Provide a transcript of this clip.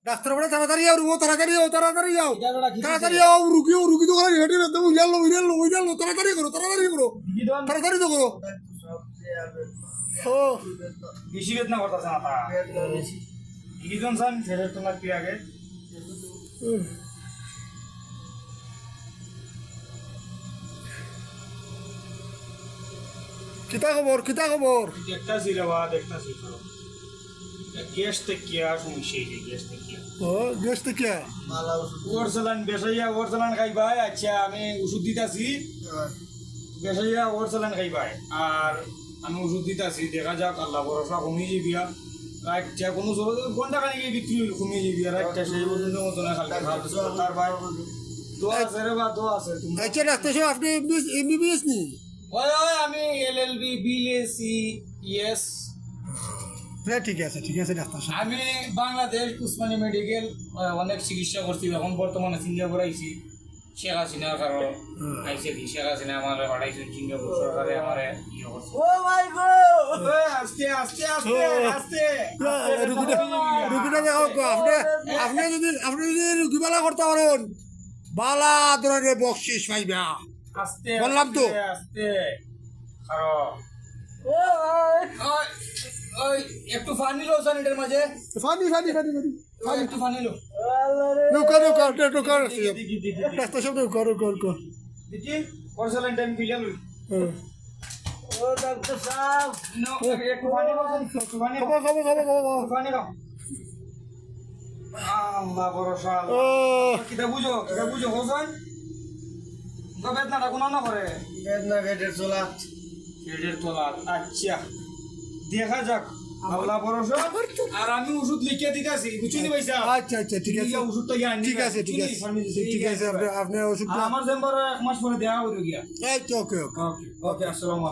Doctor বলে তাড়াতাড়ি আও রুমো তাড়াতাড়ি আও তাড়াতাড়ি আও এটা বেটা কি তাড়াতাড়ি আও রুগী তো করে হেঁটে একদম উইজালো তাড়াতাড়ি করো তাড়াতাড়ি তো করো ও বেশি বেদনা করতেছে না তা ইজন সান ছেড়ে তোমার কি আগে কিতা খবর দেখতাছি রে বা দেখতাছি তো গ্যাস থেকে সমস্যা এই গ্যাস থেকে ও গ্যাস থেকে ওরসালান বেসাইয়া ওরসালান খাইবাই আচ্ছা আমি ওষুধ দিতাছি বেসাইয়া ওরসালান খাইবাই আর আমি ওষুধ দিতাছি দেখা যাক আল্লাহ ভরসা কমিয়ে যাবি আর রাতটা কোনো ঘন্টা খানি বিক্রি কমিয়ে যাবি আর রাতটা সেই পর্যন্ত মতো না খালি তার ভাই দোয়া আছে রে বা দোয়া আছে তুমি আচ্ছা ডাক্তার সাহেব আপনি এমবিবিএস নি ওই ওই আমি এলএলবি বিএসসি ইএস হ্যাঁ ঠিক আছে ডাক্তার সাহেব আমি বাংলাদেশ উসমানী মেডিকেল অনেক চিকিৎসা করছি এখন বর্তমানে সিঙ্গাপুর আইছি শেখ হাসিনার কারণ আইসে কি শেখ হাসিনা আমার পাঠাইছেন সিঙ্গাপুর সরকারে আমার ইয়ে করছে ও মাই গো আস্তে আস্তে আস্তে আস্তে রুগীটা দেখো আপনি যদি রুগীবেলা করতে পারেন বালা ধরনের বকশিস পাইবা আস্তে বললাম তো। আস্তে কারণ ওই একটু ফানি লো সানিটার মাঝে ফানি একটু ফানি লো নৌকা ডাক্তার সাহেব নৌকা দেখি পরসালাইন টাইম বিলিয়াম ও ডাক্তার সাহেব নো একটু ফানি লো একটু ফানি লো খাবো ফানি খাও আল্লাহ ভরসা ও কিতা বুঝো হোসেন বেদনাটা কোনো না করে বেদনা গেটের চলা পেটের তলা আচ্ছা দেখা যাক আল্লাহ ভরসা আর আমি ওষুধ লিখে দিতেছি বুঝলি পয়সা আচ্ছা ঠিক আছে ওষুধটা গিয়ে আনি ঠিক আছে আপনি ওষুধ আমার চেম্বারে 1 মাস পরে দেওয়া হয়ে গিয়া ওকে ওকে আসসালামু আলাইকুম